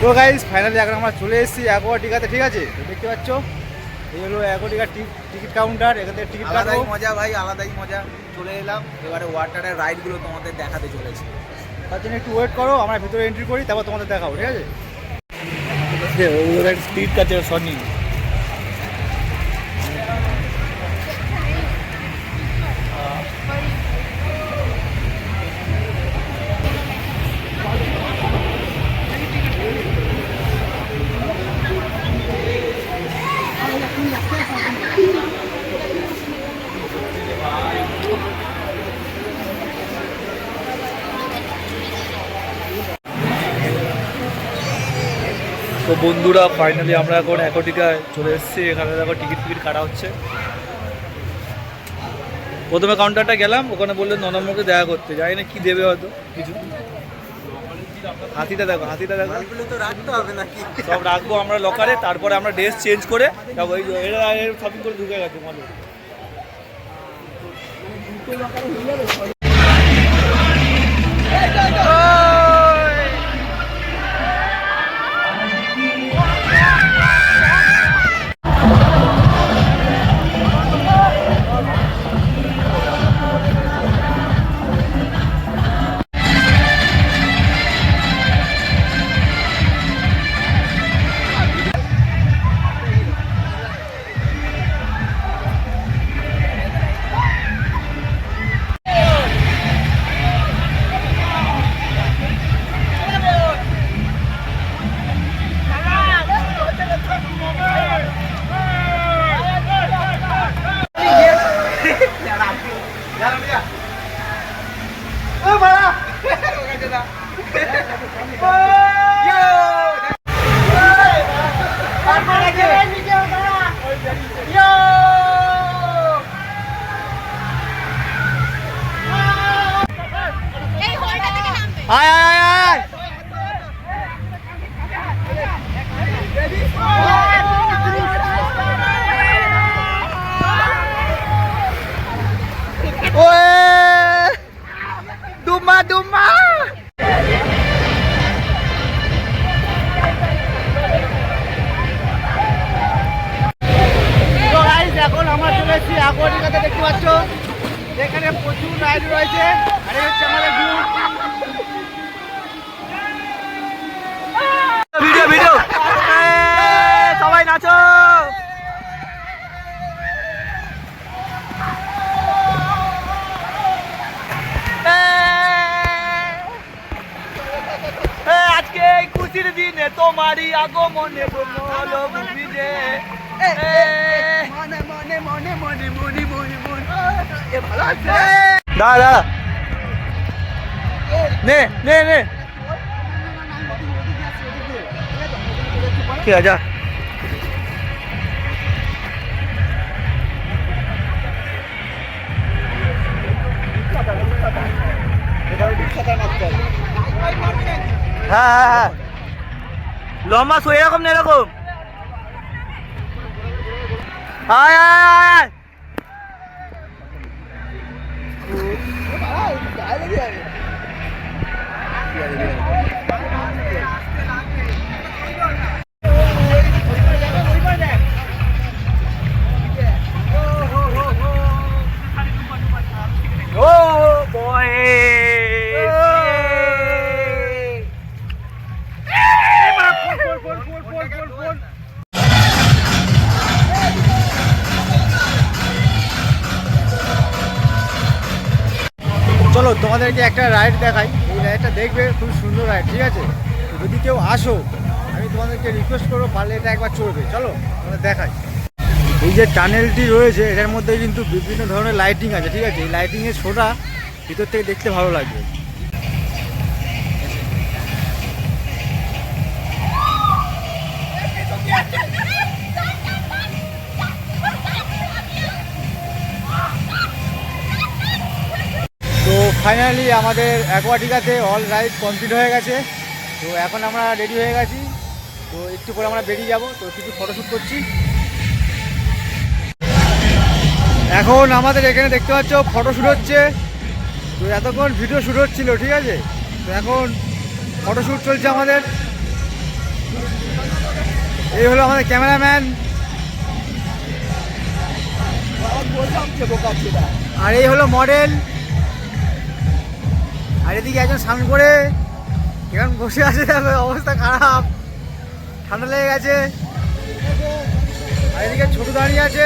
তো guys finally এখন আমরা চলে এসেছি অ্যাকোয়াটিকাতে, ঠিক আছে? তো দেখতে পাচ্ছ এই হলো অ্যাকোয়াটিকার টিকিট কাউন্টার, এখান থেকে টিকিট কাটবো। আলাদাই মজা ভাই, আলাদাই মজা। চলে এলাম এবারে ওয়াটারের রাইডগুলো তোমাদের দেখাতে চলেছি। তার জন্য একটু ওয়েট করো, আমরা ভিতরে এন্ট্রি করি, তারপর তোমাদের দেখাবো, ঠিক আছে? স্পিড কাছে সনি তো বন্ধুরা ফাইনালি আমরা এখন অ্যাকোয়াটিকায় চলে এসেছি। এখানে দেখো টিকিট কাটা হচ্ছে। প্রথমে কাউন্টারটা গেলাম, ওখানে বললেন 9 নম্বরকে দেখা করতে, জানি না কি দেবে, হয়তো কিছু। হাতিটা দেখো, তো রাখতে হবে নাকি? সব রাখবো আমরা লকারে, তারপরে আমরা ড্রেস চেঞ্জ করে যাবো। এই এরা শপিং করে ঢুকে গেছে মনে। ডুমা তো গাইস এখন আমরা চলে এসেছি অ্যাকোয়াটিকাতে, দেখতে পাচ্ছ এখানে প্রচুর রাইড রয়েছে। আর এই হচ্ছে আমাদের ভিউ। ভিডিও সবাই নাচো। আজকে এই খুশির দিনে তোমারই আগমনে হলো বুঝিলে। মনে মনে মনে মনে মনে মনে মনে ভালো আছে। দাদা নে নে নে ঠিক আছে। হ্যাঁ লম্বা শো এরকম না, এরকম। আয় আয় চলো তোমাদেরকে একটা রাইড দেখাই। এই রাইডটা দেখবে, খুব সুন্দর রাইড, ঠিক আছে? যদি কেউ আসো, আমি তোমাদেরকে রিকোয়েস্ট করবো পারলে এটা একবার চড়বে। চলো তোমাদের দেখাই। এই যে টানেলটি রয়েছে, এটার মধ্যে কিন্তু বিভিন্ন ধরনের লাইটিং আছে, ঠিক আছে? এই লাইটিংয়ের শোটা ভিতর থেকে দেখতে ভালো লাগবে। তো ফাইনালি আমাদের অ্যাকোয়াটিকাতে অল রাইড কমপ্লিট হয়ে গেছে। তো এখন আমরা রেডি হয়ে গেছি, তো একটু পরে আমরা বেরিয়ে যাব। তো কিছু ফটোশ্যুট করছি। এখন আমাদের এখানে দেখতে পাচ্ছ ফটোশ্যুট হচ্ছে। তো এতক্ষণ ভিডিও শ্যুট হচ্ছিল, ঠিক আছে? তো এখন ফটোশ্যুট চলছে আমাদের। এই হলো আমাদের ক্যামেরাম্যান, আর এই হলো মডেল, আর এদিকে একজন সামনে করে এখন বসে আছে, দেখো অবস্থা খারাপ, ঠান্ডা লেগে গেছে। আর এদিকে ছোট দাঁড়িয়ে আছে।